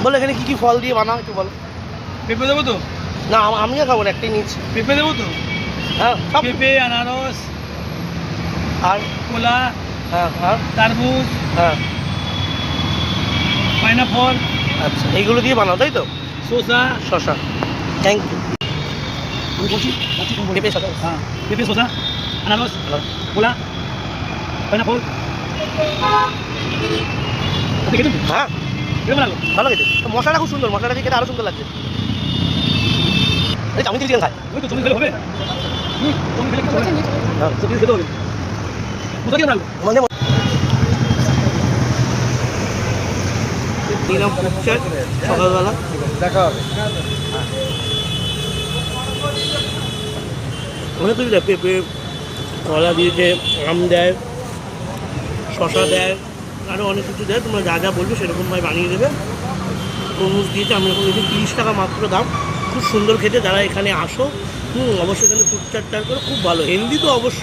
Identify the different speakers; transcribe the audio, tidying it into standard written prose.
Speaker 1: বলো এখানে কি কি ফল দিয়ে বানাও একটু বলো।
Speaker 2: পেঁপে দেবো তো?
Speaker 1: না আমিও খাবো না, একটাই নিচ্ছি।
Speaker 2: পেঁপে দেবো তো?
Speaker 1: হ্যাঁ সব।
Speaker 2: পেঁপে, আনারস,
Speaker 1: আর
Speaker 2: কলা,
Speaker 1: হ্যাঁ আর
Speaker 2: তারবুজ,
Speaker 1: হ্যাঁ
Speaker 2: পাইনাপল,
Speaker 1: আচ্ছা এইগুলো দিয়ে বানাও তাই তো?
Speaker 2: শসা।
Speaker 1: শশা, থ্যাংক ইউ। পেঁপে শশা।
Speaker 2: হ্যাঁ, পেঁপে, শসা, আনারস, কলা, পাইনাপল। আপনি খেতেন?
Speaker 1: হ্যাঁ
Speaker 2: কেমন লাগলো?
Speaker 1: ভালো খেতে, মশলাটা খুব সুন্দর, মশলাটা দিয়ে খেতে আরও সুন্দর লাগছে। এই চাউমিন চিলি চিকেন খাই।
Speaker 2: ওই তো চাউমিন খেলে হবে। চাউমিন খেলে কিছু হবে না।
Speaker 1: হ্যাঁ
Speaker 2: সত্যি খেতে হবে। কোথা কেমন লাগলো?
Speaker 1: আমাদের নিলাম ফুটছে সকালবেলা।
Speaker 2: দেখা হবে।
Speaker 1: অনেক কিছু দেয়, পেঁপে, কলা দিয়েছে, আম দেয়, শশা দেয়, আরও অনেক কিছু দেয়। তোমরা যা যা বলবে সেরকমভাবে বানিয়ে দেবে। তরমুজ দিয়েছে, আমি এখন দিয়েছি 30 টাকা মাত্র দাম। খুব সুন্দর খেতে, যারা এখানে আসো অবশ্যই এখানে ফুড চাট ট্রাই করো, খুব ভালো, হেলদি তো অবশ্যই।